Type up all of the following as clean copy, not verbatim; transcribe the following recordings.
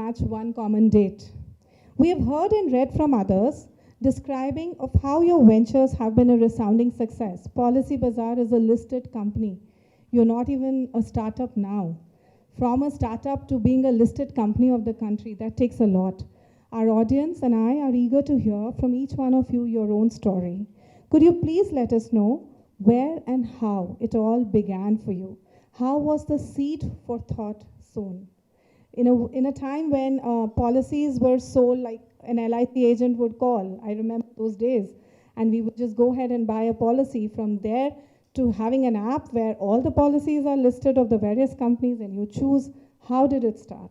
match one common date. We have heard and read from others describing of how your ventures have been a resounding success. Policy Bazaar is a listed company. You're not even a startup now. From a startup to being a listed company of the country, that takes a lot. Our audience and I are eager to hear from each one of you your own story. Could you please let us know where and how it all began for you? How was the seed for thought sown? In a time when policies were sold like an LIC agent would call, I remember those days, and we would just go ahead and buy a policy. From there to having an app where all the policies are listed of the various companies and you choose, how did it start?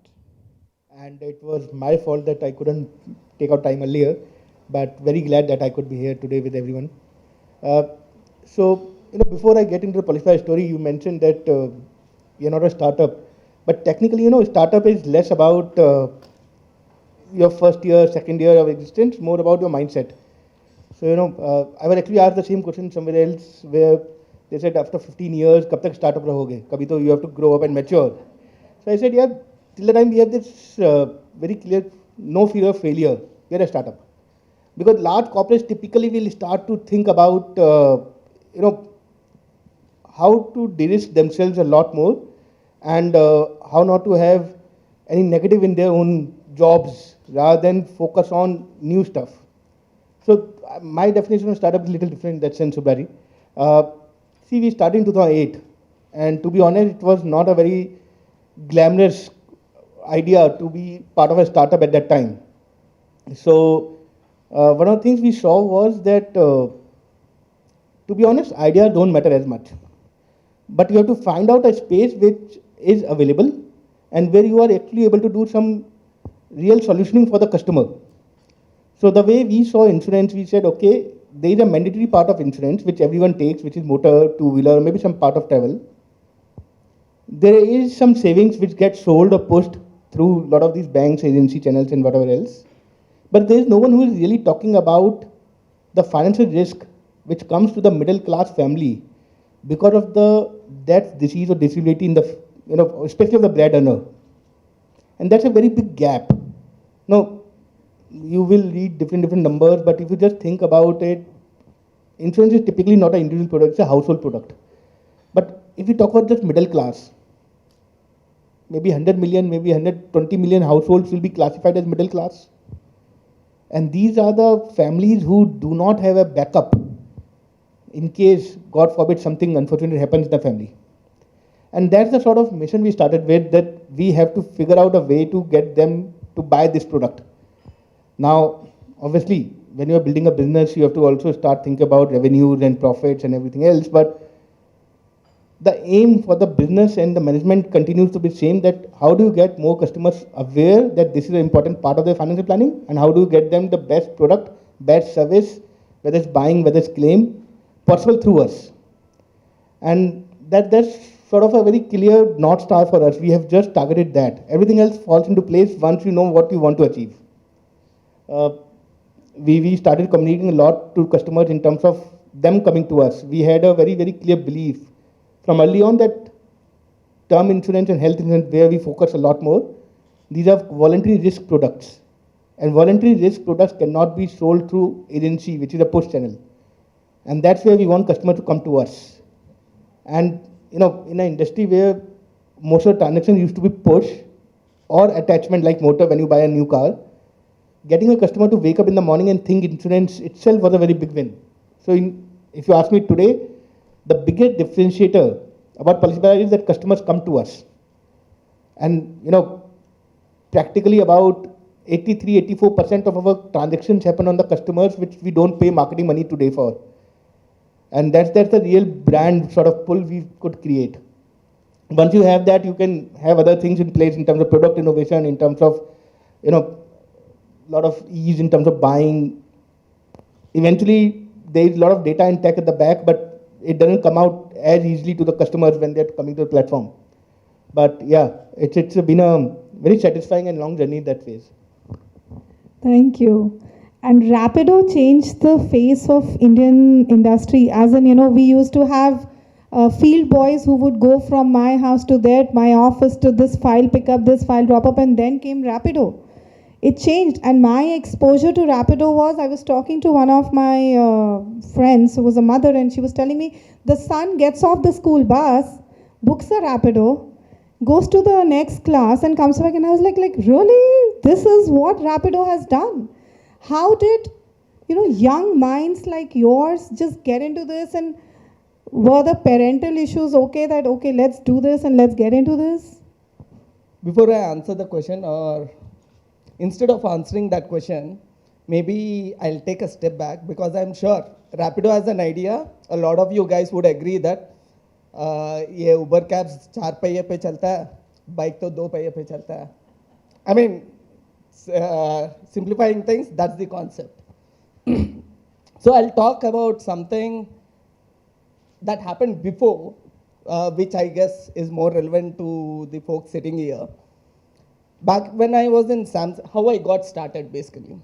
And it was my fault that I couldn't take out time earlier, but very glad that I could be here today with everyone. Before I get into the Polify story, you mentioned that you're not a startup, but technically, startup is less about your first year, second year of existence, more about your mindset. So, I was actually asked the same question somewhere else, where they said after 15 years, kab tak startup rahoge? Kabhi to you have to grow up and mature. So I said, yeah, till the time we have this very clear, no fear of failure, we are a startup. Because large corporates typically will start to think about, how to de-risk themselves a lot more, and how not to have any negative in their own jobs rather than focus on new stuff. So my definition of startup is a little different in that sense, Subhari. See, we started in 2008, and to be honest, it was not a very glamorous idea to be part of a startup at that time. So one of the things we saw was that, to be honest, ideas don't matter as much. But you have to find out a space which is available and where you are actually able to do some real solutioning for the customer. So the way we saw insurance, we said, okay, there is a mandatory part of insurance which everyone takes, which is motor, two-wheeler, maybe some part of travel. There is some savings which get sold or pushed through a lot of these banks, agency channels and whatever else. But there is no one who is really talking about the financial risk which comes to the middle class family because of the death, disease or disability in the, especially of the bread earner. And that's a very big gap. Now, you will read different numbers, but if you just think about it, insurance is typically not an individual product, it's a household product. But if you talk about just middle class, maybe 100 million, maybe 120 million households will be classified as middle class. And these are the families who do not have a backup in case, God forbid, something unfortunate happens in the family. And that's the sort of mission we started with, that we have to figure out a way to get them to buy this product. Now, obviously, when you are building a business, you have to also start thinking about revenues and profits and everything else. But the aim for the business and the management continues to be the same, that how do you get more customers aware that this is an important part of their financial planning, and how do you get them the best product, best service, whether it's buying, whether it's claim, possible through us. And that's sort of a very clear North Star for us. We have just targeted that. Everything else falls into place once you know what you want to achieve. We started communicating a lot to customers in terms of them coming to us. We had a very, very clear belief from early on that term insurance and health insurance, where we focus a lot more, these are voluntary risk products. And voluntary risk products cannot be sold through agency, which is a push channel. And that's where we want customers to come to us. And in an industry where most of the transactions used to be push or attachment like motor when you buy a new car, getting a customer to wake up in the morning and think insurance itself was a very big win. So if you ask me today, the biggest differentiator about Policy Bazaar is that customers come to us. And practically about 83-84% of our transactions happen on the customers, which we don't pay marketing money today for. And that's the real brand sort of pull we could create. Once you have that, you can have other things in place in terms of product innovation, in terms of, lot of ease in terms of buying. Eventually, there is a lot of data and tech at the back, but it doesn't come out as easily to the customers when they're coming to the platform. But yeah, it's been a very satisfying and long journey in that phase. Thank you. And Rapido changed the face of Indian industry. As in, we used to have field boys who would go from my house to there, my office to this file, pick up this file, drop up, and then came Rapido. It changed, and my exposure to Rapido was, I was talking to one of my friends who was a mother, and she was telling me the son gets off the school bus, books a Rapido, goes to the next class and comes back, and I was like really, this is what Rapido has done. How did, young minds like yours just get into this, and were the parental issues okay that, okay, let's do this and let's get into this? Before I answer the question, or instead of answering that question, maybe I'll take a step back, because I'm sure Rapido has an idea. A lot of you guys would agree that ये Uber cabs 4 पहिए पे चलता है, bike तो 2 पहिए पे चलता है. I mean, simplifying things, that's the concept. So I'll talk about something that happened before, which I guess is more relevant to the folks sitting here. Back when I was in Samsung, how I got started basically.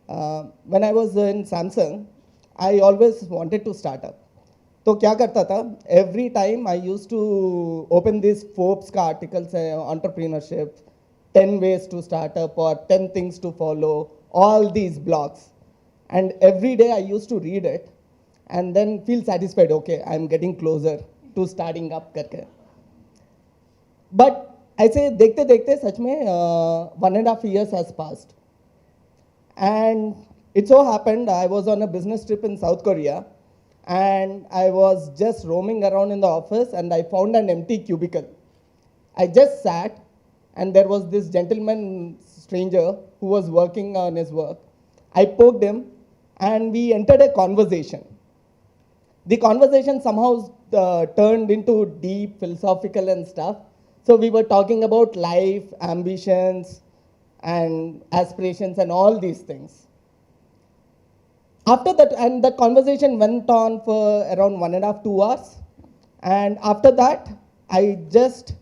When I was in Samsung, I always wanted to start up. तो क्या करता था, every time I used to open these Forbes का articles, entrepreneurship, 10 ways to start up or 10 things to follow, all these blogs. And every day I used to read it and then feel satisfied, okay, I'm getting closer to starting up करके. But ऐसे देखते देखते सच में 1.5 years has passed. And it so happened I was on a business trip in South Korea, and I was just roaming around in the office and I found an empty cubicle. I just sat, and there was this gentleman stranger who was working on his work. I poked him and we entered a conversation. The conversation somehow turned into deep philosophical and stuff. So we were talking about life, ambitions, and aspirations and all these things. After that, and the conversation went on for around 1.5 to 2 hours. And after that, I just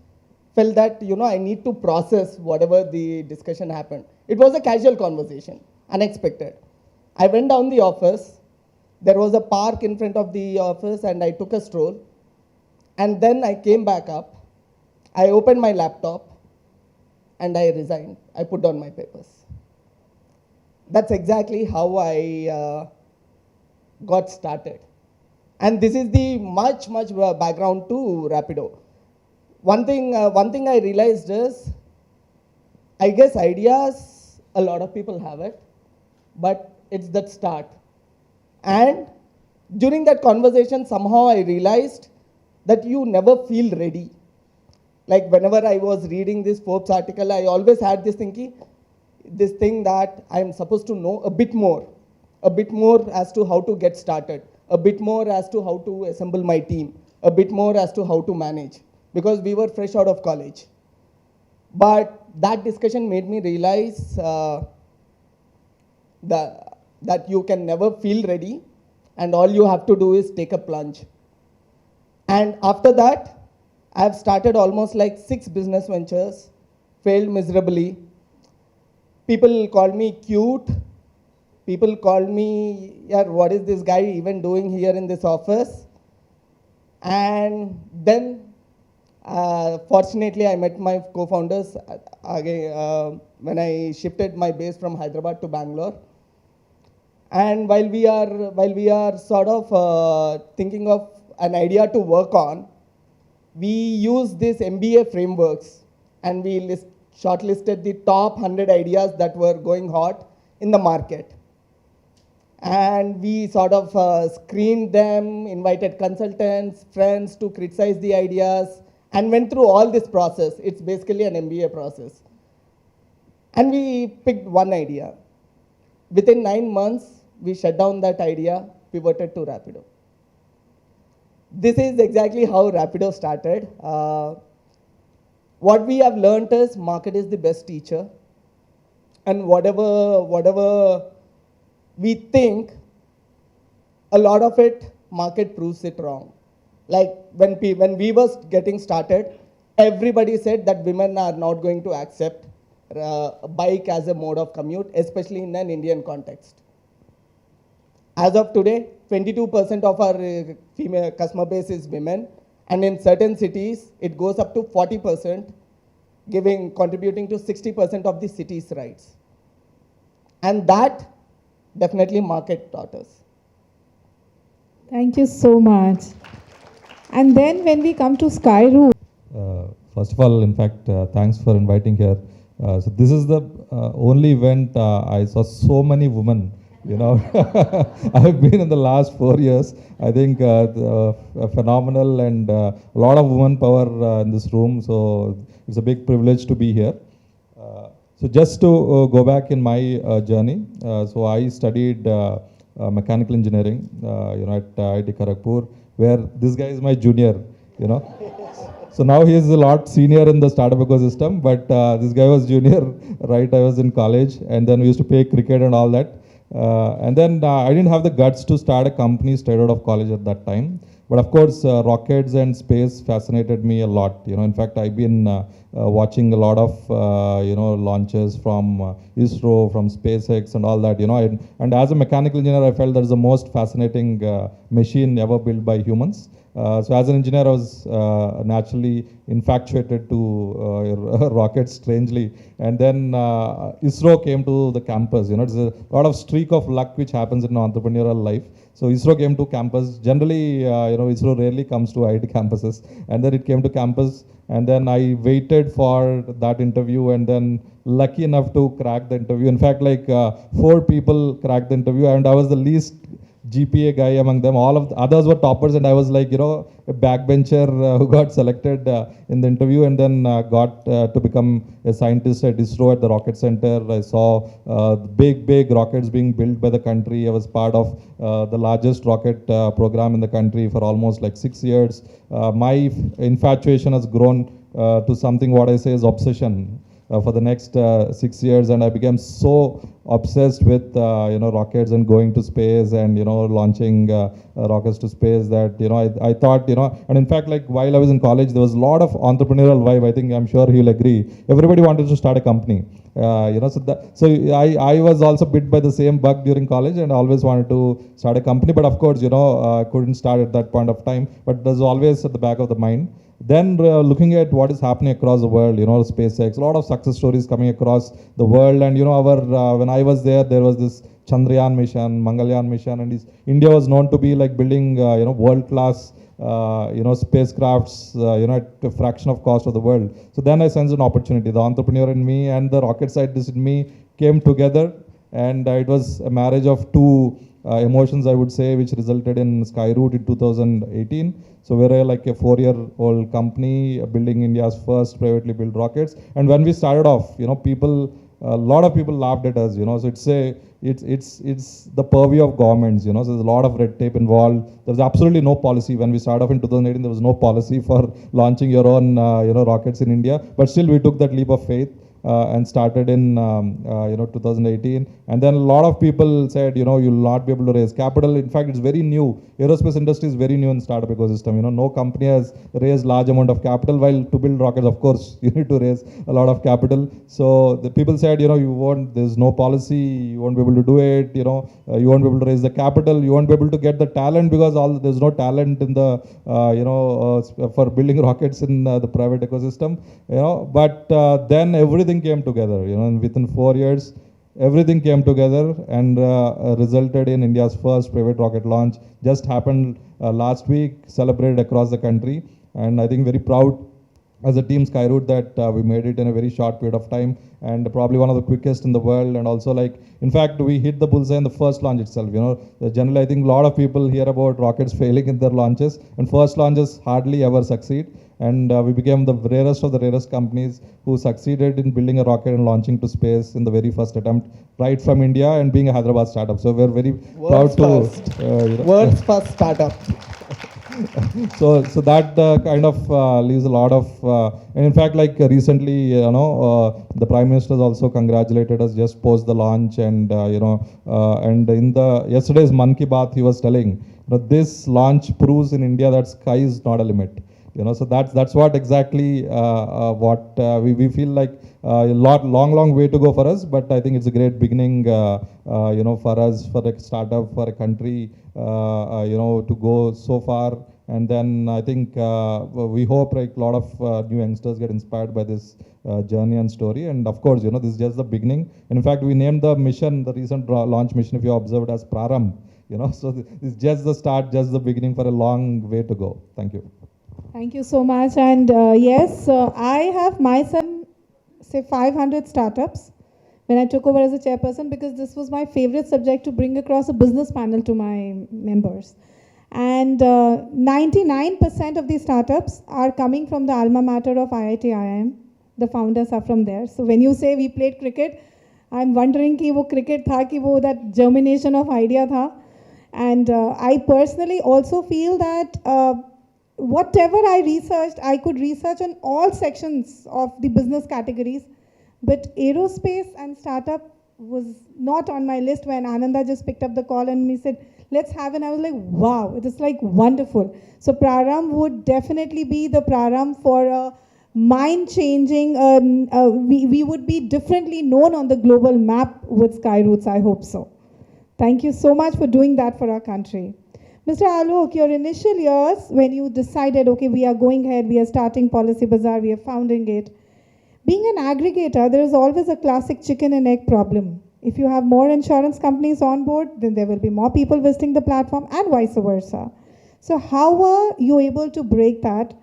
felt that, I need to process whatever the discussion happened. It was a casual conversation, unexpected. I went down the office. There was a park in front of the office, and I took a stroll. And then I came back up. I opened my laptop and I resigned. I put down my papers. That's exactly how I got started. And this is the much background to Rapido. One thing I realized is, I guess ideas, a lot of people have it, but it's that start. And during that conversation, somehow I realized that you never feel ready. Like whenever I was reading this Forbes article, I always had this thing that I'm supposed to know a bit more as to how to get started, a bit more as to how to assemble my team, a bit more as to how to manage, because we were fresh out of college. But that discussion made me realize that you can never feel ready, and all you have to do is take a plunge. And after that, I've started almost like 6 business ventures, failed miserably. People called me cute. People called me, yeah, what is this guy even doing here in this office? And then, fortunately, I met my co-founders when I shifted my base from Hyderabad to Bangalore. And while we are sort of thinking of an idea to work on, we use this MBA frameworks, and we shortlisted the top 100 ideas that were going hot in the market. And we sort of screened them, invited consultants, friends to criticize the ideas, and went through all this process. It's basically an MBA process. And we picked one idea. Within 9 months, we shut down that idea, pivoted to Rapido. This is exactly how Rapido started. What we have learned is market is the best teacher. And whatever we think, a lot of it, market proves it wrong. Like when we was getting started, everybody said that women are not going to accept bike as a mode of commute, especially in an Indian context. As of today, 22% of our female customer base is women, And in certain cities, it goes up to 40%, contributing to 60% of the city's rights. And that definitely market taught us. Thank you so much. And then when we come to Skyroot, First of all, in fact, thanks for inviting here. So this is the only event I saw so many women. You know, I've been in the last 4 years. I think phenomenal and a lot of woman power in this room. So it's a big privilege to be here. So just to go back in my journey, so I studied mechanical engineering, at IIT Kharagpur, where this guy is my junior, you know. So now he is a lot senior in the startup ecosystem, but this guy was junior, right? I was in college, and then we used to play cricket and all that. And then I didn't have the guts to start a company straight out of college at that time. But of course, rockets and space fascinated me a lot. You know, in fact, I've been watching a lot of launches from ISRO, from SpaceX, and all that. You know, and as a mechanical engineer, I felt that is the most fascinating machine ever built by humans. So as an engineer, I was naturally infatuated to rockets, strangely. And then ISRO came to the campus. You know, it's a lot of streak of luck which happens in entrepreneurial life. So ISRO came to campus. Generally, ISRO rarely comes to IIT campuses. And then it came to campus. And then I waited for that interview, and then lucky enough to crack the interview. In fact, like 4 people cracked the interview, and I was the least GPA guy among them. All of the others were toppers, and I was like, a backbencher who got selected in the interview, and then got to become a scientist at ISRO at the Rocket Center. I saw big rockets being built by the country. I was part of the largest rocket program in the country for almost like 6 years. My infatuation has grown to something what I say is obsession. For the next 6 years, and I became so obsessed with rockets and going to space and launching rockets to space that I thought and in fact, like while I was in college, there was a lot of entrepreneurial vibe. I'm sure he'll agree. Everybody wanted to start a company. So I was also bit by the same bug during college, and I always wanted to start a company, but of course couldn't start at that point of time. But there's always at the back of the mind. Then looking at what is happening across the world, SpaceX, a lot of success stories coming across the world. And when I was there was this Chandrayaan mission, Mangalyaan mission, and India was known to be like building world-class spacecrafts at a fraction of cost of the world. So then I sensed an opportunity. The entrepreneur in me and the rocket scientist in me came together, and it was a marriage of two emotions, I would say, which resulted in Skyroot in 2018. So we're like a 4-year-old company building India's first privately built rockets. And when we started off, a lot of people laughed at us. So it's the purview of governments. So there's a lot of red tape involved. There's absolutely no policy. When we started off in 2018, there was no policy for launching your own rockets in India. But still, we took that leap of faith. And started in 2018, and then a lot of people said you'll not be able to raise capital. In fact, it's very new. Aerospace industry is very new in startup ecosystem. No company has raised large amount of capital. While to build rockets, of course, you need to raise a lot of capital. So the people said there's no policy, you won't be able to do it. You won't be able to raise the capital. You won't be able to get the talent because there's no talent in the for building rockets in the private ecosystem. But then everything came together, and within 4 years, everything came together and resulted in India's first private rocket launch. Just happened last week, celebrated across the country, and I think very proud as a team Skyroot that we made it in a very short period of time, and probably one of the quickest in the world. And also, in fact, we hit the bullseye in the first launch itself. Generally, I think a lot of people hear about rockets failing in their launches, and first launches hardly ever succeed. And we became the rarest of the rarest companies who succeeded in building a rocket and launching to space in the very first attempt, right from India, and being a Hyderabad startup. So we're very proud to... World's first startup. So that kind of leaves a lot of... and in fact, recently, the Prime Minister has also congratulated us just post the launch. And, and in yesterday's Mann Ki Baat, he was telling that this launch proves in India that sky is not a limit. So that's what exactly what we feel like a long way to go for us, but I think it's a great beginning, for us, for a startup, for a country, to go so far And then I think we hope like a lot of new youngsters get inspired by this journey and story. And of course, this is just the beginning. And in fact, we named the mission, the recent launch mission, if you observed, as Praram. So it's just the start, just the beginning for a long way to go. Thank you. Thank you so much. And yes, I have myself, say 500 startups when I took over as a chairperson, because this was my favorite subject to bring across a business panel to my members. And 99% of these startups are coming from the alma mater of IIT IIM. The founders are from there. So when you say we played cricket, I'm wondering ki wo cricket tha ki wo that germination of idea tha. And I personally also feel that whatever I researched, I could research on all sections of the business categories. But aerospace and startup was not on my list when Ananda just picked up the call and he said, let's have, and I was like, wow, it is like wonderful. So Praram would definitely be the Praram for a mind-changing, we would be differently known on the global map with Skyroutes, I hope so. Thank you so much for doing that for our country. Mr. Alok, your initial years when you decided, okay, we are going ahead, we are starting Policy Bazaar, we are founding it. Being an aggregator, there is always a classic chicken and egg problem. If you have more insurance companies on board, then there will be more people visiting the platform and vice versa. So how were you able to break that?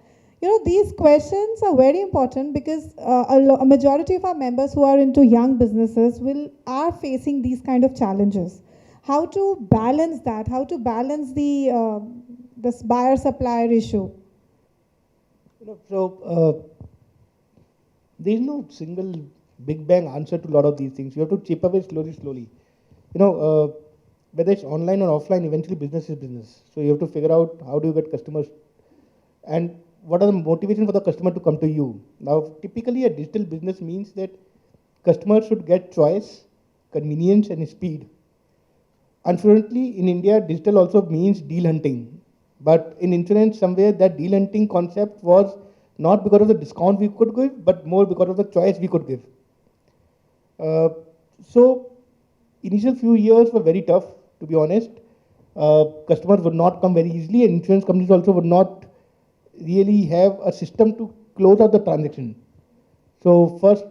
These questions are very important because a majority of our members who are into young businesses are facing these kind of challenges. How to balance that? How to balance the this buyer-supplier issue? There is no single big bang answer to a lot of these things. You have to chip away slowly. Whether it's online or offline, eventually business is business. So you have to figure out how do you get customers and what are the motivation for the customer to come to you. Now, typically a digital business means that customers should get choice, convenience and speed. Unfortunately, in India, digital also means deal hunting. But in insurance, somewhere that deal hunting concept was not because of the discount we could give, but more because of the choice we could give. So, initial few years were very tough, to be honest. Customers would not come very easily, and insurance companies also would not really have a system to close out the transaction. So, first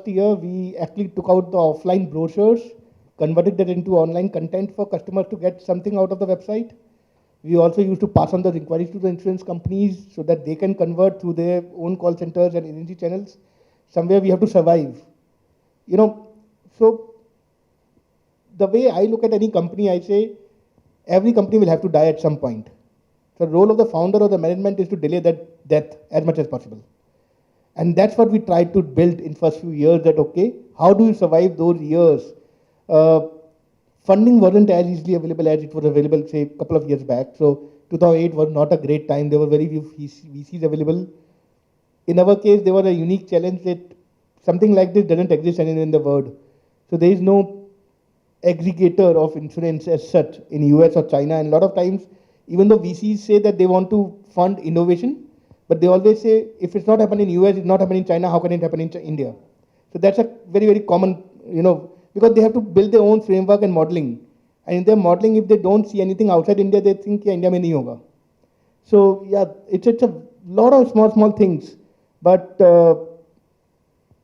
year, we actually took out the offline brochures, converted that into online content for customers to get something out of the website. We also used to pass on those inquiries to the insurance companies so that they can convert through their own call centers and agency channels. Somewhere we have to survive. So the way I look at any company, I say every company will have to die at some point. So the role of the founder or the management is to delay that death as much as possible. And that's what we tried to build in first few years, that okay, how do you survive those years? Funding wasn't as easily available as it was available, say, a couple of years back. So 2008 was not a great time. There were very few VCs available. In our case, there was a unique challenge that something like this doesn't exist anywhere in the world. So there is no aggregator of insurance as such in US or China. And a lot of times, even though VCs say that they want to fund innovation, but they always say, if it's not happening in US, it's not happening in China, how can it happen in India? So that's a very, very common, because they have to build their own framework and modeling. And in their modeling, if they don't see anything outside India, they think, yeah, India mein nahi hoga. So, yeah, it's a lot of small things. But,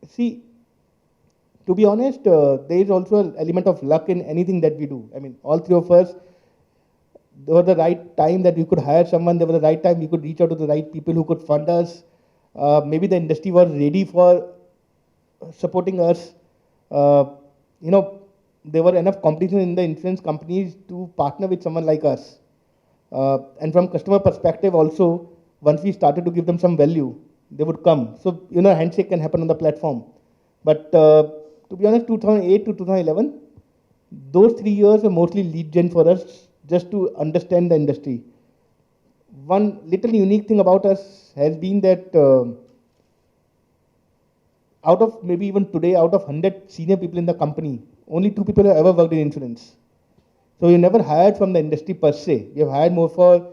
see, to be honest, there is also an element of luck in anything that we do. I mean, all three of us, there was the right time that we could hire someone. There was the right time we could reach out to the right people who could fund us. Maybe the industry was ready for supporting us. There were enough competition in the insurance companies to partner with someone like us. And from customer perspective also, once we started to give them some value, they would come. So, handshake can happen on the platform. But to be honest, 2008 to 2011, those 3 years were mostly lead gen for us, just to understand the industry. One little unique thing about us has been that out of maybe even today, out of 100 senior people in the company, only 2 people have ever worked in insurance. So you never hired from the industry per se. You have hired more for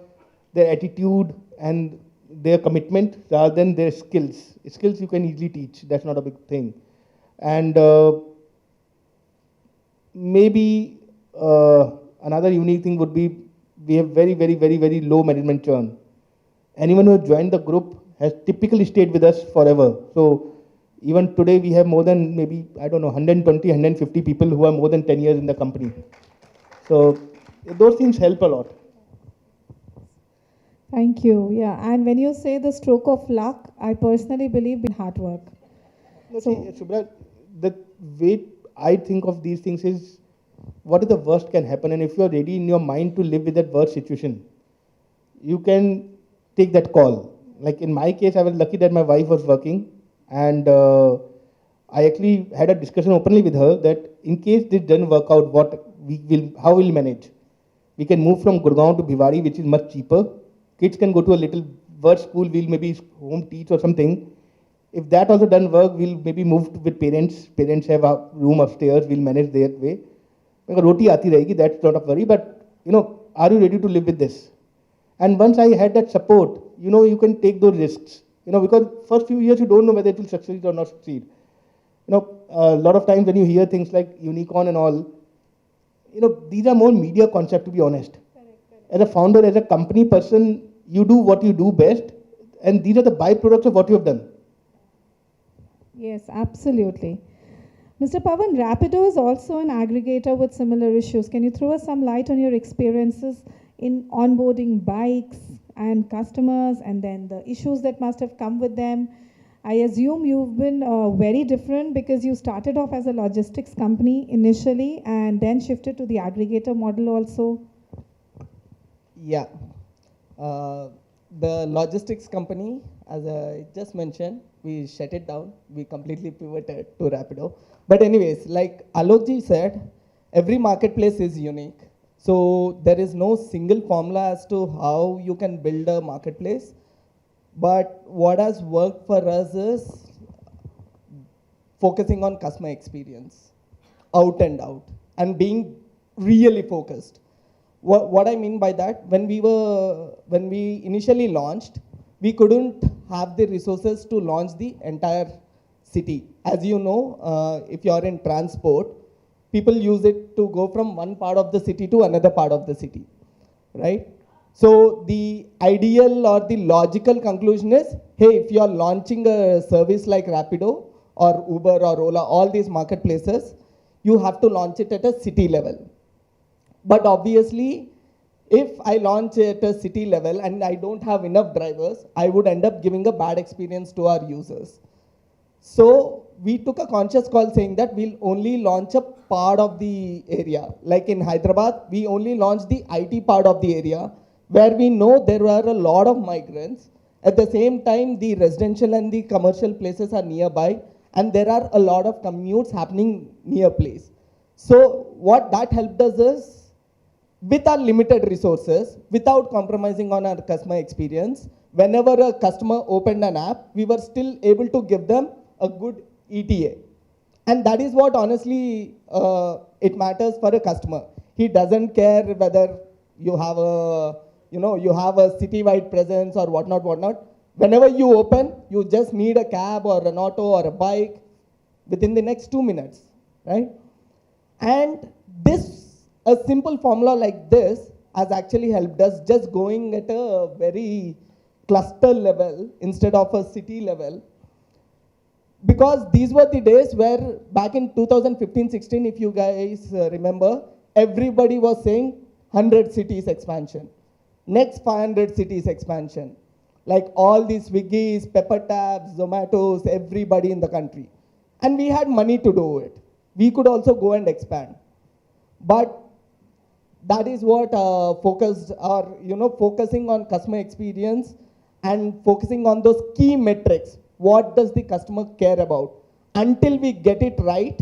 their attitude and their commitment rather than their skills. Skills you can easily teach. That's not a big thing. And maybe another unique thing would be we have very low management churn. Anyone who has joined the group has typically stayed with us forever. So even today we have more than maybe, I don't know, 120, 150 people who are more than 10 years in the company. So those things help a lot. Thank you. Yeah, and when you say the stroke of luck, I personally believe in hard work. No, So- see, Subhra, the way I think of these things is what is the worst can happen, and if you are ready in your mind to live with that worst situation, you can take that call. Like in my case, I was lucky that my wife was working, and I actually had a discussion openly with her that in case this doesn't work out, how we'll manage. We can move from Gurgaon to Bhiwadi, which is much cheaper. Kids can go to a little word school, we'll maybe home teach or something. If that also doesn't work, we'll maybe move with parents. Parents have a room upstairs, we'll manage their way. Roti aati rahegi, that's not a worry, but are you ready to live with this? And once I had that support, you can take those risks. Because first few years you don't know whether it will succeed or not succeed. A lot of times when you hear things like unicorn and all, these are more media concept, to be honest. As a founder, as a company person, you do what you do best, and these are the byproducts of what you have done. Yes, absolutely. Mr. Pavan, Rapido is also an aggregator with similar issues. Can you throw us some light on your experiences in onboarding bikes and customers, and then the issues that must have come with them? I assume you've been very different because you started off as a logistics company initially and then shifted to the aggregator model also. Yeah. The logistics company, as I just mentioned, we shut it down. We completely pivoted to Rapido. But anyways, like Alokji said, every marketplace is unique. So there is no single formula as to how you can build a marketplace. But what has worked for us is focusing on customer experience, out and out, and being really focused. What I mean by that, when we initially launched, we couldn't have the resources to launch the entire city. As you know, if you are in transport, people use it to go from one part of the city to another part of the city, right? So the ideal or the logical conclusion is, hey, if you are launching a service like Rapido or Uber or Ola, all these marketplaces, you have to launch it at a city level. But obviously, if I launch at a city level and I don't have enough drivers, I would end up giving a bad experience to our users. So we took a conscious call saying that we'll only launch a part of the area. Like in Hyderabad, we only launched the IT part of the area where we know there are a lot of migrants. At the same time, the residential and the commercial places are nearby, and there are a lot of commutes happening near place. So what that helped us is, with our limited resources, without compromising on our customer experience, whenever a customer opened an app, we were still able to give them a good ETA. And that is what honestly it matters for a customer. He doesn't care whether you have a citywide presence or whatnot. Whenever you open, you just need a cab or an auto or a bike within the next 2 minutes, right? And a simple formula like this has actually helped us just going at a very cluster level instead of a city level. Because these were the days where back in 2015-16, if you guys remember, everybody was saying 100 cities expansion, next 500 cities expansion. Like all these Swiggies, Pepper Tabs, Zomatos, everybody in the country. And we had money to do it. We could also go and expand. But that is what focusing on customer experience and focusing on those key metrics. What does the customer care about? Until we get it right,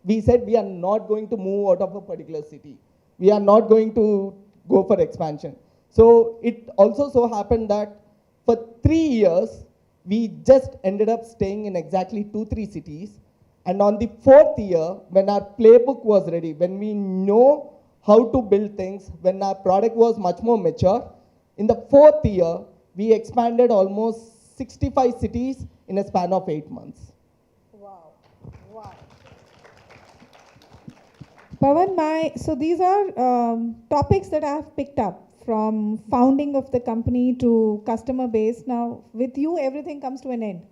we said we are not going to move out of a particular city. We are not going to go for expansion. So it also so happened that for 3 years, we just ended up staying in exactly 2-3 cities. And on the 4th year, when our playbook was ready, when we know how to build things, when our product was much more mature, in the 4th year, we expanded almost 65 cities in a span of 8 months. Wow. Pavan, so these are topics that I have picked up from founding of the company to customer base. Now, with you, everything comes to an end.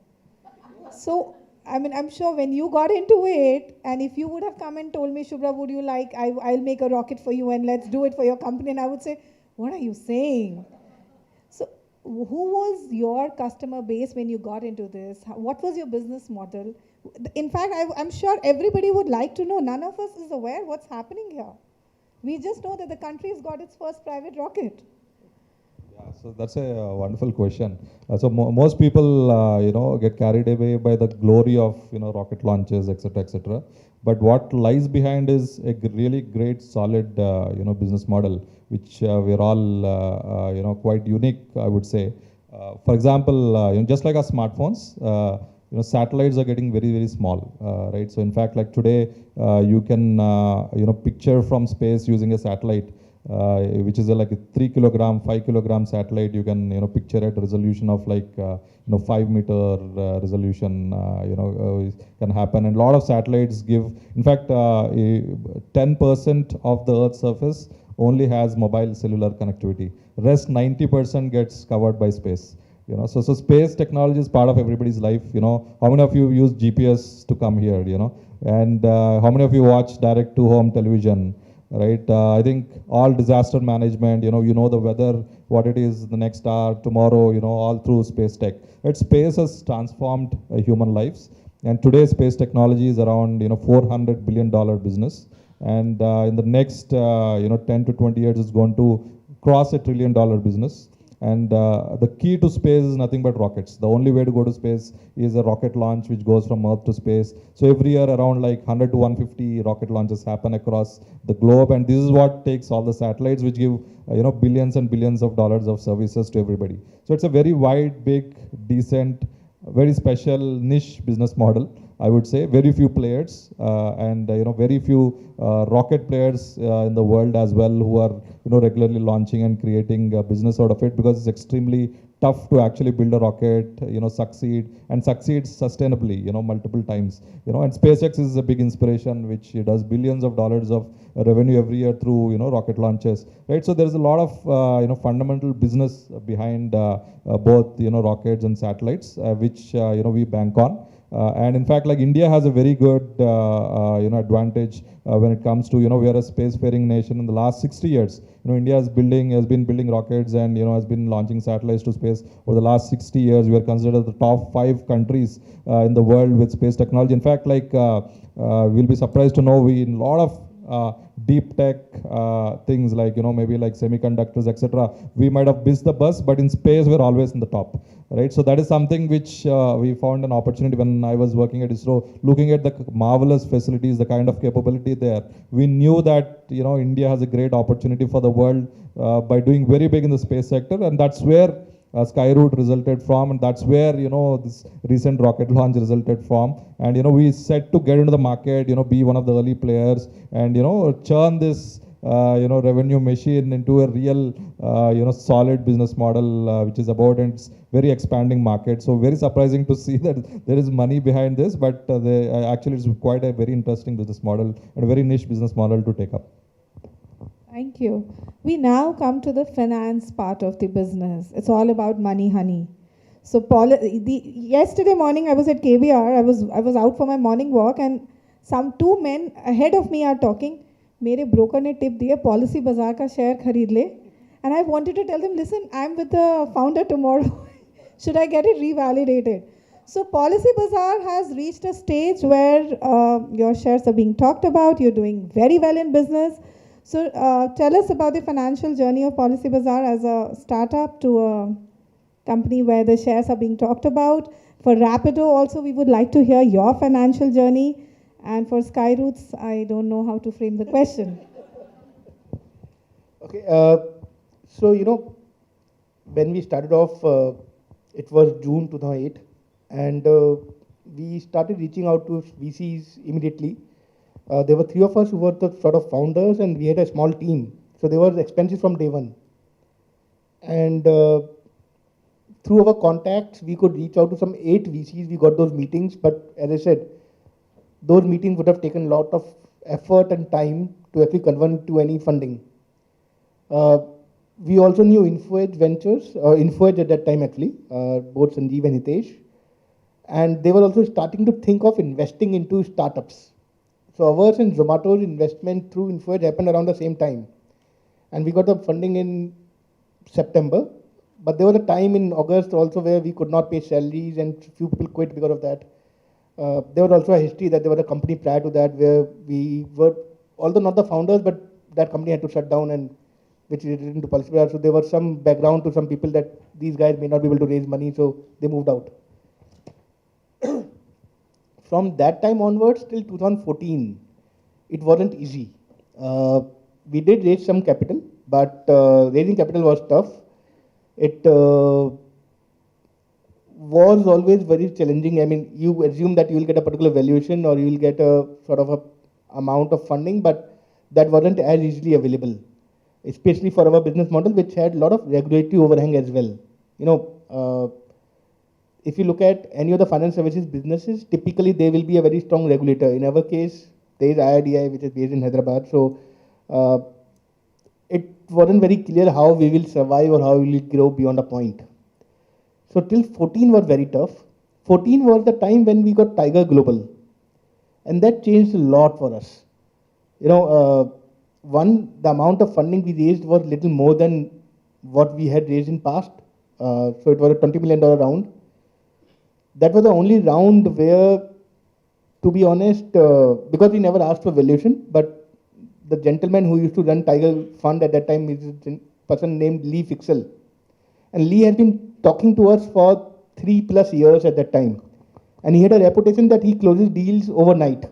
So, I mean, I'm sure when you got into it, and if you would have come and told me, Shubhra, would you like, I'll make a rocket for you and let's do it for your company, and I would say, what are you saying? So, who was your customer base when you got into this? What was your business model? In fact, I'm sure everybody would like to know. None of us is aware what's happening here. We just know that the country has got its first private rocket. Yeah, so that's a wonderful question. So most people, get carried away by the glory of, rocket launches, etc., etc. But what lies behind is a really great, solid, business model, which we're all, quite unique, I would say. For example, just like our smartphones, satellites are getting very, very small, right? So in fact, like today, you can, picture from space using a satellite, which is like a 3 kilogram, 5 kilogram satellite. You can, picture at resolution of like, 5 meter resolution, can happen. And a lot of satellites give, in fact, 10% of the Earth's surface only has mobile cellular connectivity. Rest 90% gets covered by space. So space technology is part of everybody's life. How many of you use GPS to come here? And how many of you watch direct to home television? Right, I think all disaster management, the weather, what it is the next hour, tomorrow, all through space tech. Right, space has transformed human lives, and today space technology is around $400 billion business, and in the next 10 to 20 years, it's going to cross $1 trillion business. And the key to space is nothing but rockets. The only way to go to space is a rocket launch which goes from Earth to space. So every year around like 100 to 150 rocket launches happen across the globe. And this is what takes all the satellites which give billions and billions of dollars of services to everybody. So it's a very wide, big, decent, very special niche business model, I would say. Very few players and very few rocket players in the world as well who are regularly launching and creating a business out of it, because it's extremely tough to actually build a rocket, succeed sustainably, multiple times. And SpaceX is a big inspiration, which does billions of dollars of revenue every year through rocket launches, right? So there's a lot of fundamental business behind both rockets and satellites, which we bank on. And in fact, like India has a very good advantage when it comes to we are a spacefaring nation. In the last 60 years, India has been building rockets and has been launching satellites to space. Over the last 60 years, we are considered the top 5 countries in the world with space technology. In fact, like we'll be surprised to know we in a lot of deep tech things like maybe like semiconductors, etc. We might have missed the bus, but in space we're always in the top, right? So that is something which we found an opportunity when I was working at ISRO, looking at the marvelous facilities, the kind of capability there. We knew that India has a great opportunity for the world by doing very big in the space sector, and that's where Skyroot resulted from, and that's where this recent rocket launch resulted from. And we set to get into the market, be one of the early players, and churn this revenue machine into a real solid business model, which is about, and it's very expanding market. So very surprising to see that there is money behind this, but actually it's quite a very interesting business model and a very niche business model to take up. Thank you. We now come to the finance part of the business. It's all about money, honey. So yesterday morning I was at KBR. I was out for my morning walk, and some 2 men ahead of me are talking. मेरे broker ने tip दिया Policy Bazaar का share खरीद ले. And I wanted to tell them, listen, I'm with the founder tomorrow. Should I get it revalidated? So Policy Bazaar has reached a stage where your shares are being talked about. You're doing very well in business. So tell us about the financial journey of Policy Bazaar as a startup to a company where the shares are being talked about. For Rapido also, we would like to hear your financial journey. And for Skyroots, I don't know how to frame the question. Okay, so when we started off, it was June 2008, and we started reaching out to VCs immediately. There were 3 of us who were the sort of founders, and we had a small team. So there was expenses from day one. And through our contacts, we could reach out to some 8 VCs. We got those meetings, but as I said, those meetings would have taken a lot of effort and time to actually convert to any funding. We also knew InfoEdge Ventures, InfoEdge at that time actually, both Sanjeev and Hitesh. And they were also starting to think of investing into startups. So ours and Zomato's investment through InfoEdge happened around the same time. And we got the funding in September. But there was a time in August also where we could not pay salaries and few people quit because of that. There was also a history that there was a company prior to that where we were, although not the founders, but that company had to shut down and which related into policy. So there was some background to some people that these guys may not be able to raise money, so they moved out. From that time onwards till 2014, it wasn't easy. We did raise some capital, but raising capital was tough. It was always very challenging. I mean, you assume that you will get a particular valuation or you will get a sort of a amount of funding, but that wasn't as easily available, especially for our business model, which had a lot of regulatory overhang as well. You know, if you look at any of the financial services businesses, typically there will be a very strong regulator. In our case, there is IRDI, which is based in Hyderabad. So it wasn't very clear how we will survive or how we will grow beyond a point. So till 14 was very tough. 14 was the time when we got Tiger Global. And that changed a lot for us. You know, the amount of funding we raised was little more than what we had raised in past. So it was a $20 million round. That was the only round where, to be honest, because we never asked for valuation, but the gentleman who used to run Tiger Fund at that time is a person named Lee FICCI. And Lee has been talking to us for 3+ years at that time. And he had a reputation that he closes deals overnight.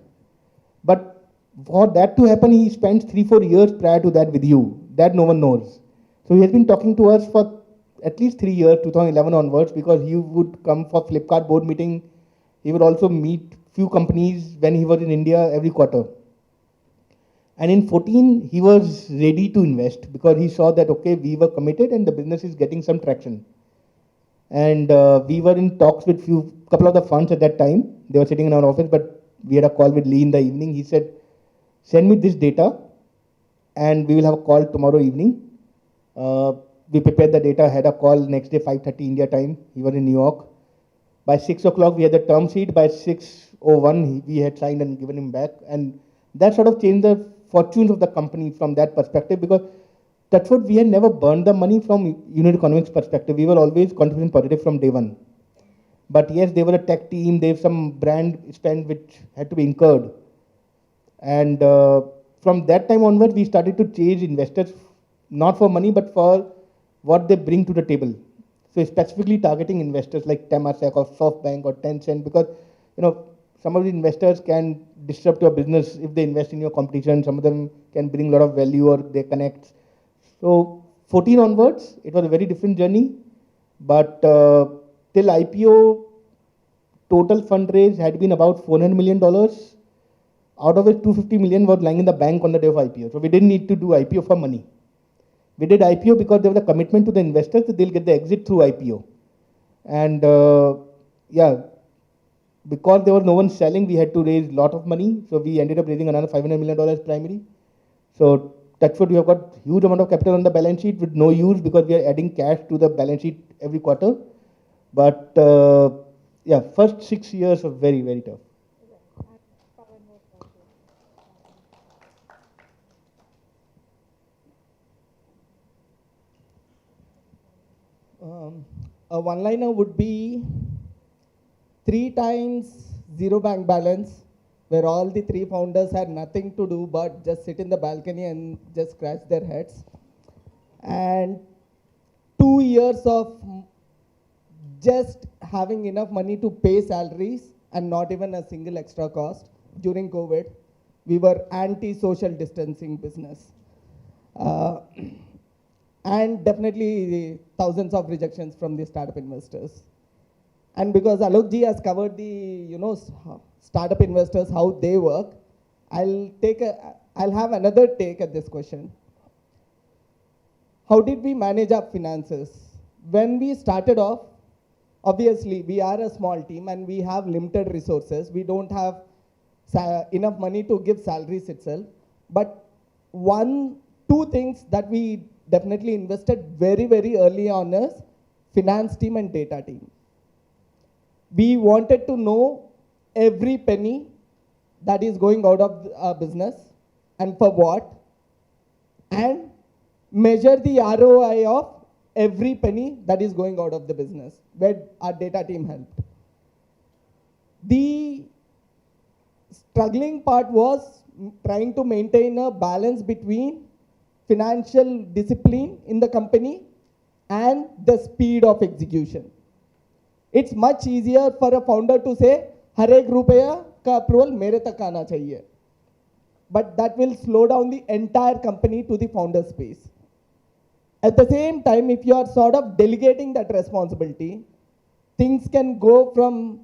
But for that to happen, he spent 3-4 years prior to that with you. That no one knows. So he has been talking to us for at least 3 years, 2011 onwards, because he would come for Flipkart board meeting. He would also meet few companies when he was in India every quarter. And in 14, he was ready to invest because he saw that, okay, we were committed and the business is getting some traction. And we were in talks with couple of the funds at that time. They were sitting in our office, but we had a call with Lee in the evening. He said, send me this data and we will have a call tomorrow evening. We prepared the data, had a call next day, 5:30 India time. He was in New York. By 6 o'clock, we had the term sheet. By 6:01, we had signed and given him back. And that sort of changed the fortunes of the company from that perspective, because that's what we had never burned the money from unit economics perspective. We were always contributing positive from day one. But yes, they were a tech team. They have some brand spend which had to be incurred. And from that time onward, we started to chase investors, not for money, but for what they bring to the table. So specifically targeting investors like Temasek or SoftBank or Tencent, because you know some of the investors can disrupt your business if they invest in your competition. Some of them can bring a lot of value or they connect. So 14 onwards, it was a very different journey. But till IPO, total fundraise had been about $400 million. Out of it, 250 million was lying in the bank on the day of IPO. So we didn't need to do IPO for money. We did IPO because there was a commitment to the investors that they'll get the exit through IPO. And yeah, because there was no one selling, we had to raise a lot of money. So we ended up raising another $500 million primary. So that's what we have got huge amount of capital on the balance sheet with no use because we are adding cash to the balance sheet every quarter. But yeah, first 6 years are very, very tough. A one-liner would be 3 times zero bank balance, where all the 3 founders had nothing to do but just sit in the balcony and just scratch their heads. And 2 years of just having enough money to pay salaries and not even a single extra cost during COVID. We were anti-social distancing business. And definitely thousands of rejections from the startup investors. And because Alok ji has covered the startup investors, how they work, I'll have another take at this question. How did we manage our finances? When we started off, obviously we are a small team and we have limited resources. We don't have enough money to give salaries itself. But 2 things that we definitely invested very, very early on as finance team and data team. We wanted to know every penny that is going out of our business and for what, and measure the ROI of every penny that is going out of the business, where our data team helped. The struggling part was trying to maintain a balance between financial discipline in the company and the speed of execution. It's much easier for a founder to say, हर एक रुपया का approval मेरे तक आना चाहिए. But that will slow down the entire company to the founder space. At the same time, if you are sort of delegating that responsibility, things can go from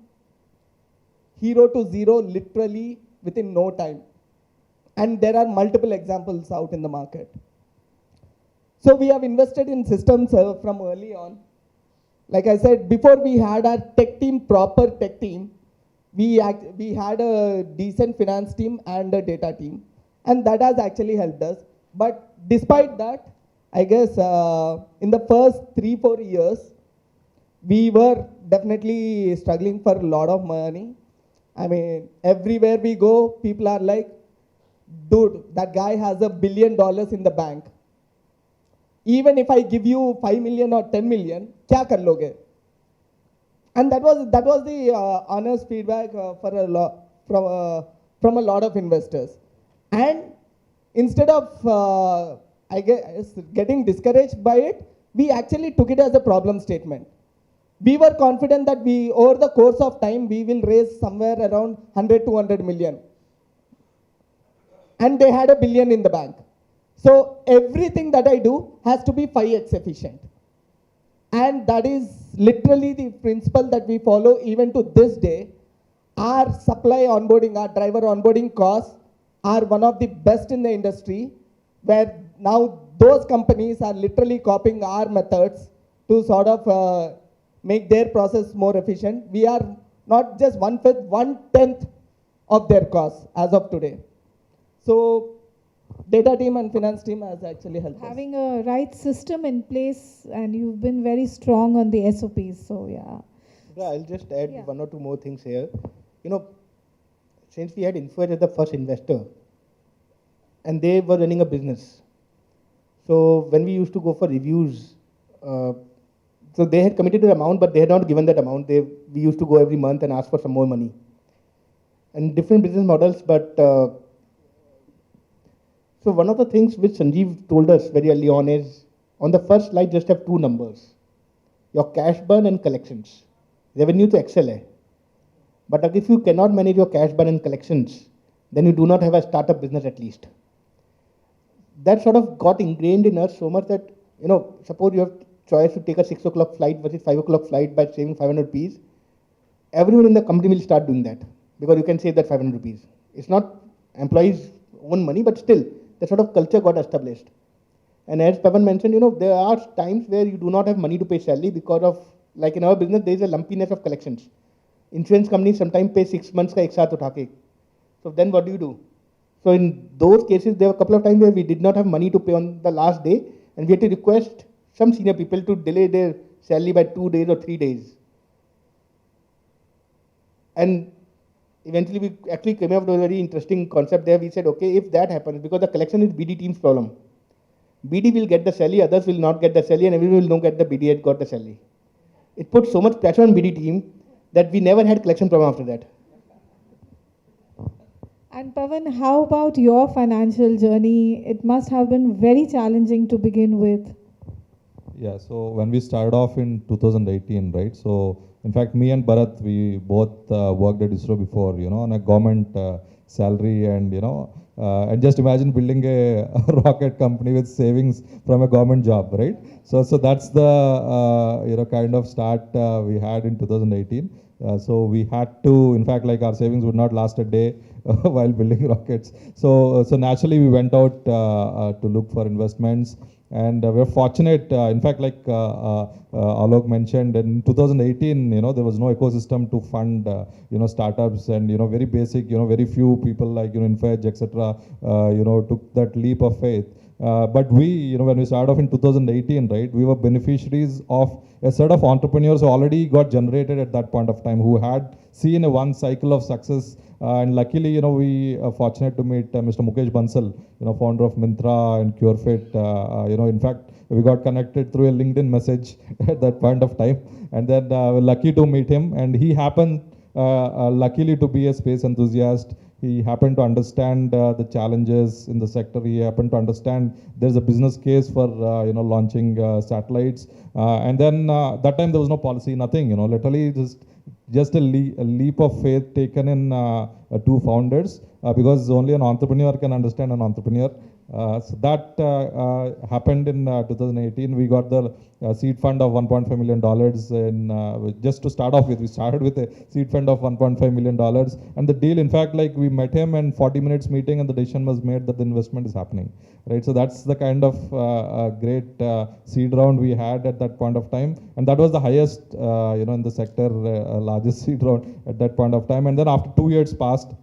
hero to zero literally within no time. And there are multiple examples out in the market. So we have invested in systems from early on. Like I said, before we had our tech team, proper tech team, we had a decent finance team and a data team. And that has actually helped us. But despite that, I guess in the first 3-4 years, we were definitely struggling for a lot of money. I mean, everywhere we go, people are like, dude, that guy has $1 billion in the bank. Even if I give you 5 million or 10 million, kya kar loge? And that was the honest feedback from a lot of investors. And instead of I guess getting discouraged by it, we actually took it as a problem statement. We were confident that over the course of time, we will raise somewhere around 100-200 million. And they had $1 billion in the bank. So everything that I do has to be 5x efficient. And that is literally the principle that we follow even to this day. Our supply onboarding, our driver onboarding costs are one of the best in the industry, where now those companies are literally copying our methods to sort of make their process more efficient. We are not just 1/5, 1/10 of their costs as of today. So data team and finance team has actually helped us. Having a right system in place, and you've been very strong on the SOPs, so yeah. Yeah, I'll just add one or two more things here. You know, since we had Info Edge as the first investor, and they were running a business. So when we used to go for reviews, so they had committed an amount, but they had not given that amount. We used to go every month and ask for some more money. And different business models, but so one of the things which Sanjeev told us very early on is, on the first slide, just have two numbers: your cash burn and collections. Revenue to Excel hai. But if you cannot manage your cash burn and collections, then you do not have a startup business at least. That sort of got ingrained in us so much that, you know, suppose you have choice to take a 6 o'clock flight versus 5 o'clock flight by saving 500 rupees, everyone in the company will start doing that because you can save that 500 rupees. It's not employees' own money, but still, that sort of culture got established. And as Pavan mentioned, you know, there are times where you do not have money to pay salary because of, like in our business, there is a lumpiness of collections. Insurance companies sometimes pay 6 months ka ek saath utha ke. So then what do? So in those cases, there were a couple of times where we did not have money to pay on the last day, and we had to request some senior people to delay their salary by 2 days or 3 days. And eventually we actually came up with a very interesting concept there. We said, okay, if that happens, because the collection is BD team's problem. BD will get the salary, others will not get the salary, and everyone will not get the BD had got the salary. It put so much pressure on BD team that we never had collection problem after that. And Pavan, how about your financial journey? It must have been very challenging to begin with. Yeah, so when we started off in 2018, right? So in fact, me and Bharat, we both worked at ISRO before, you know, on a government salary, and, you know, and just imagine building a rocket company with savings from a government job, right? So that's the, you know, kind of start we had in 2018. So we had to, in fact, like our savings would not last a day. while building rockets. So naturally we went out to look for investments. And we're fortunate, in fact, like Alok mentioned, in 2018, there was no ecosystem to fund, startups, and, very basic, very few people like, InfoEdge, etc., took that leap of faith. But we, when we started off in 2018, right, we were beneficiaries of a set of entrepreneurs who already got generated at that point of time, who had seen a one cycle of success. And luckily, we are fortunate to meet Mr. Mukesh Bansal, founder of Myntra and CureFit. In fact, we got connected through a LinkedIn message at that point of time. And then we're lucky to meet him. And he happened, luckily, to be a space enthusiast. He happened to understand the challenges in the sector. He happened to understand there's a business case for launching satellites. And then that time there was no policy, nothing. Literally just a leap of faith taken in two founders, because only an entrepreneur can understand an entrepreneur. So that happened in 2018. We got the seed fund of $1.5 million. In, just to start off with, we started with a seed fund of $1.5 million. And the deal, in fact, like we met him and 40 minutes meeting and the decision was made that the investment is happening. Right? So that's the kind of great seed round we had at that point of time. And that was the highest, in the sector, largest seed round at that point of time. And then after 2 years passed,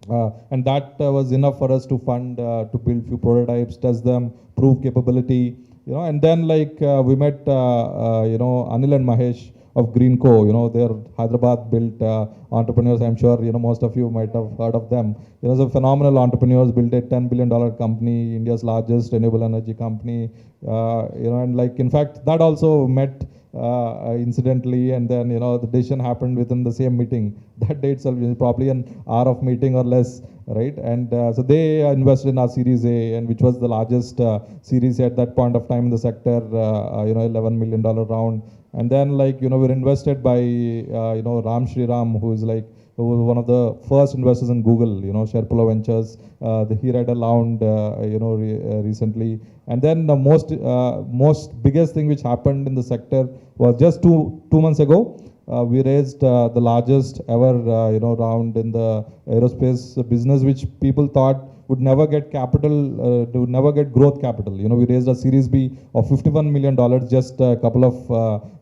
and that was enough for us to fund, to build few prototypes, test them, prove capability, and then like we met, Anil and Mahesh of Greenco, they're Hyderabad built entrepreneurs. I'm sure, most of you might have heard of them. So phenomenal entrepreneurs, built a $10 billion company, India's largest renewable energy company, and like, in fact, that also met incidentally, and then the decision happened within the same meeting. That day itself is probably an hour of meeting or less, right? And so they invested in our Series A, and which was the largest Series A at that point of time in the sector, $11 million round. And then like we're invested by Ram Shriram, who is like one of the first investors in Google, FLO Ventures. He read a round, recently. And then the most biggest thing which happened in the sector was just two months ago. We raised the largest ever, round in the aerospace business, which people thought would never get capital, would never get growth capital. We raised a Series B of $51 million just a couple of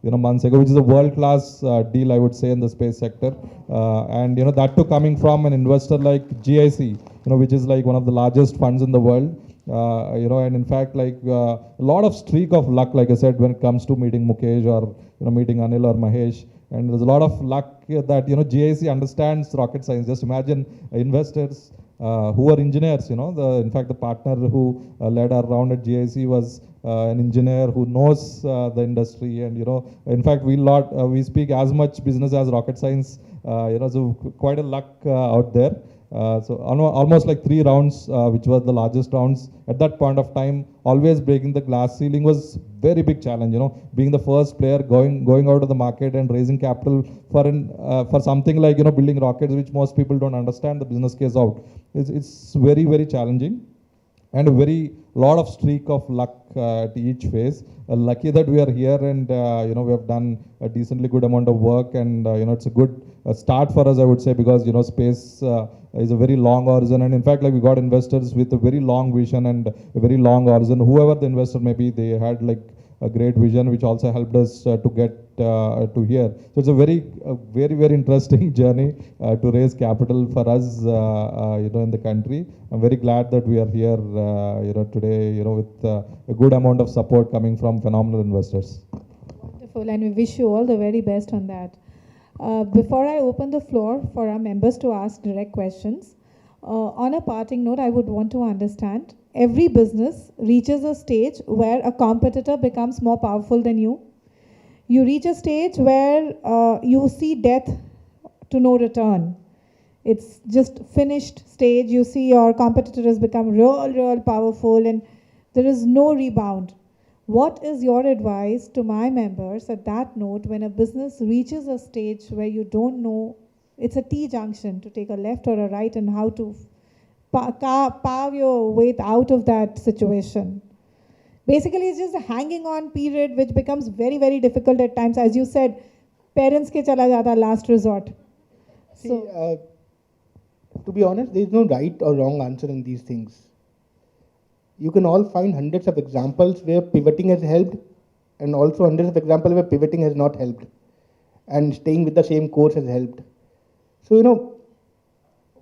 months ago, which is a world-class deal, I would say, in the space sector. And that too coming from an investor like GIC, which is like one of the largest funds in the world. And in fact, like a lot of streak of luck, like I said, when it comes to meeting Mukesh or meeting Anil or Mahesh. And there's a lot of luck that GIC understands rocket science. Just imagine investors who are engineers. In fact, the partner who led our round at GIC was an engineer who knows the industry. And in fact, we speak as much business as rocket science. So quite a luck out there. So almost like 3 rounds, which were the largest rounds at that point of time. Always breaking the glass ceiling was very big challenge. Being the first player going out of the market and raising capital for something like building rockets, which most people don't understand the business case out. It's very, very challenging, and a very lot of streak of luck at each phase. Lucky that we are here, and we have done a decently good amount of work, and it's a good start for us, I would say, because space is a very long horizon, and in fact, like we got investors with a very long vision and a very long horizon. Whoever the investor may be, they had like a great vision, which also helped us to get to here. So it's a very, very interesting journey to raise capital for us, in the country. I'm very glad that we are here, today, with a good amount of support coming from phenomenal investors. Wonderful, and we wish you all the very best on that. Before I open the floor for our members to ask direct questions, on a parting note, I would want to understand, every business reaches a stage where a competitor becomes more powerful than you. You reach a stage where you see death to no return. It's just finished stage. You see your competitor has become real powerful and there is no rebound. What is your advice to my members at that note when a business reaches a stage where you don't know, it's a T-junction to take a left or a right, and how to carve your way out of that situation? Basically, it's just a hanging on period which becomes very, very difficult at times. As you said, parents ke chala jata last resort. See, to to be honest, there is no right or wrong answer in these things. You can all find hundreds of examples where pivoting has helped, and also hundreds of examples where pivoting has not helped, and staying with the same course has helped. So,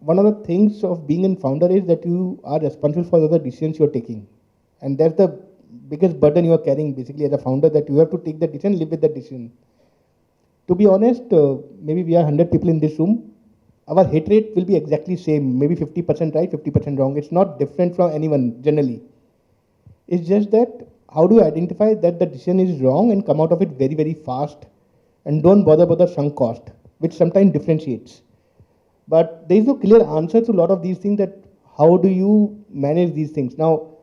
one of the things of being a founder is that you are responsible for the decisions you're taking. And that's the biggest burden you are carrying basically as a founder, that you have to take the decision, live with the decision. To be honest, maybe we are 100 people in this room. Our hit rate will be exactly same, maybe 50% right, 50% wrong. It's not different from anyone generally. It's just that how do you identify that the decision is wrong and come out of it very, very fast, and don't bother about the sunk cost, which sometimes differentiates. But there is no clear answer to a lot of these things, that how do you manage these things. Now,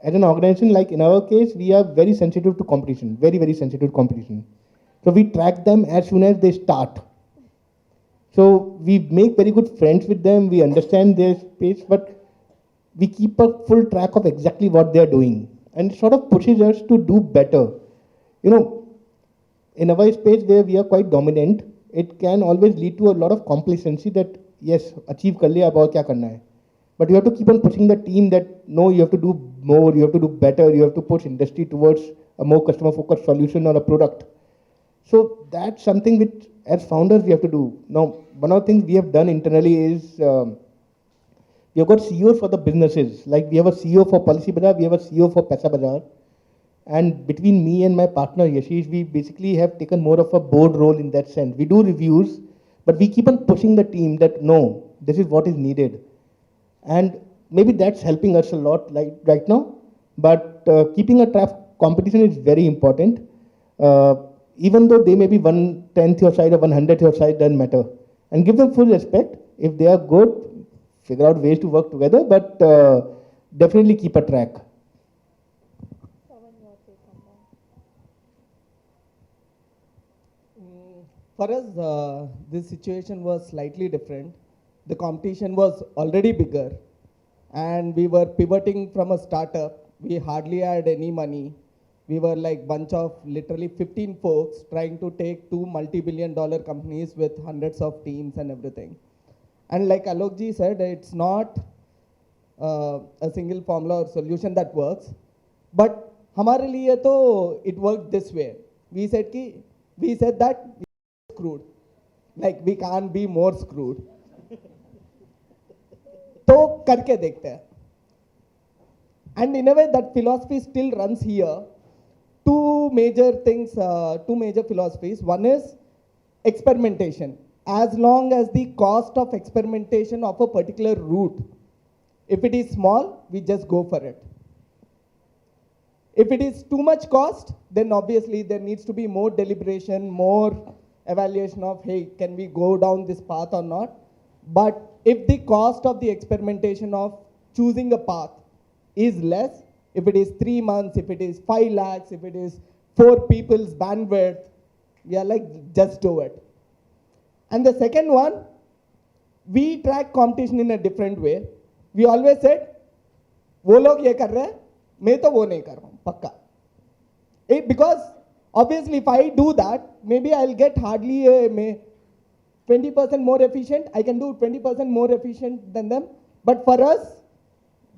as an organization, like in our case, we are very sensitive to competition, very, very sensitive to competition. So we track them as soon as they start. So we make very good friends with them, we understand their space, but we keep a full track of exactly what they are doing. And it sort of pushes us to do better. In our space where we are quite dominant, it can always lead to a lot of complacency that, yes, achieve kar liya, ab aur kya karna hai. But you have to keep on pushing the team that, no, you have to do more, you have to do better, you have to push industry towards a more customer-focused solution or a product. So that's something which, as founders, we have to do. Now, one of the things we have done internally is, we have got CEOs for the businesses. Like we have a CEO for Policy Bazaar, we have a CEO for Paisa Bazaar. And between me and my partner Yashish, we basically have taken more of a board role in that sense. We do reviews, but we keep on pushing the team that, no, this is what is needed. And maybe that's helping us a lot like right now. But keeping a track competition is very important. Even though they may be 1/10 your side or 100 your side, doesn't matter. And give them full respect. If they are good, figure out ways to work together, but definitely keep a track. For us, this situation was slightly different. The competition was already bigger, and we were pivoting from a startup. We hardly had any money. We were like bunch of literally 15 folks trying to take two multi-billion-dollar companies with hundreds of teams and everything. And like Alokji said, it's not a single formula or solution that works. But हमारे लिए तो it worked this way. We said that we are screwed. Like we can't be more screwed. तो करके देखते हैं. And in a way that philosophy still runs here. Two major philosophies. One is experimentation. As long as the cost of experimentation of a particular route, if it is small, we just go for it. If it is too much cost, then obviously there needs to be more deliberation, more evaluation of, hey, can we go down this path or not? But if the cost of the experimentation of choosing a path is less, if it is 3 months, if it is 5 lakhs, if it is 4 people's bandwidth, we are like, just do it. And the second one, we track competition in a different way. We always said, वो लोग ये कर रहे हैं, मैं तो वो नहीं कर रहा हूँ, पक्का. Because obviously if I do that, maybe I'll get hardly 20% more efficient. I can do 20% more efficient than them. But for us,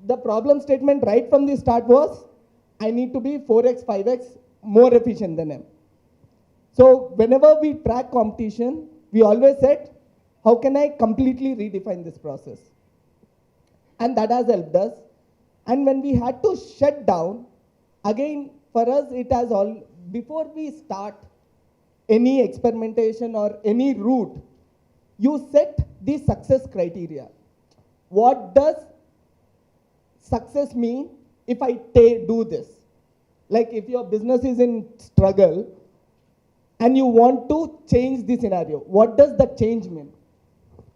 the problem statement right from the start was, I need to be 4x, 5x more efficient than them. So whenever we track competition, we always said, how can I completely redefine this process? And that has helped us. And when we had to shut down, again, for us, it has all, before we start any experimentation or any route, you set the success criteria. What does success mean if I do this? Like if your business is in struggle and you want to change the scenario, what does that change mean?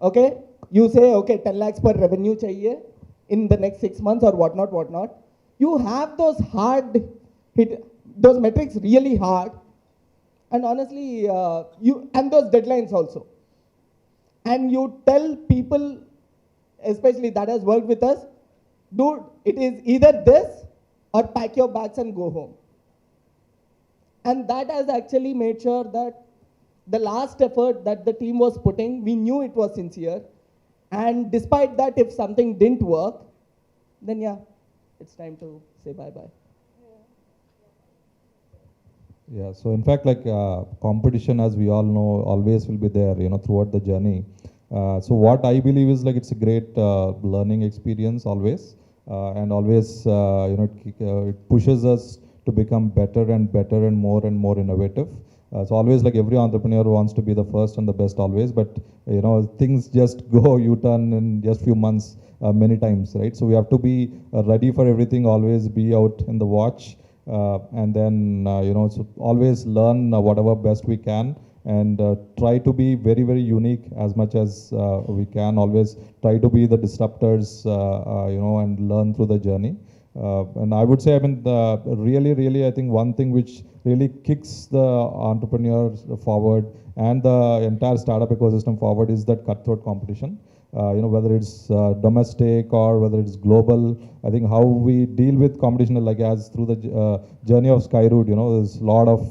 Okay, you say, okay, 10 lakhs per revenue chahiye in the next 6 months or whatnot. You have those those metrics really hard, and honestly, and those deadlines also. And you tell people, especially that has worked with us, dude, it is either this or pack your bags and go home. And that has actually made sure that the last effort that the team was putting, we knew it was sincere. And despite that, if something didn't work, then yeah, it's time to say bye-bye. Yeah, so in fact, like competition, as we all know, always will be there, throughout the journey. So what I believe is like it's a great learning experience always, and always, it pushes us to become better and better and more innovative. So always, like every entrepreneur wants to be the first and the best always, but things just go U-turn in just few months many times, right? So we have to be ready for everything, always be out in the watch. And then, so always learn whatever best we can, and try to be very, very unique as much as we can. Always try to be the disruptors, and learn through the journey. And I would say, I mean, really, I think one thing which really kicks the entrepreneurs forward and the entire startup ecosystem forward is that cutthroat competition. Whether it's domestic or whether it's global, I think how we deal with competition, like as through the journey of Skyroot, there's a lot of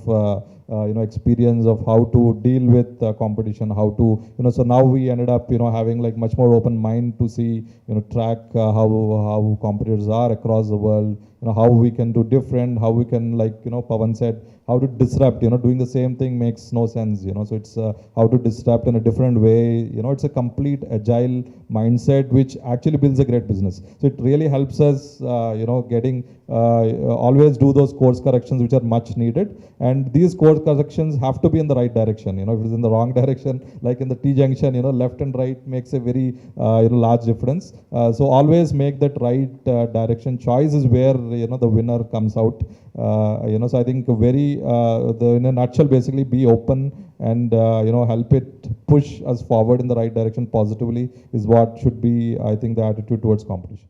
experience of how to deal with competition, how to, so now we ended up, having like much more open mind to see, track how competitors are across the world, how we can do different, how we can, like, Pawan said, how to disrupt, doing the same thing makes no sense, so it's how to disrupt in a different way, it's a complete agile mindset which actually builds a great business. So it really helps us, getting, always do those course corrections which are much needed, and these course corrections have to be in the right direction. If it's in the wrong direction, like in the T junction, left and right makes a very large difference. So always make that right direction choice is where the winner comes out. So I think in a nutshell, basically be open and help it push us forward in the right direction positively is what should be, I think, the attitude towards competition.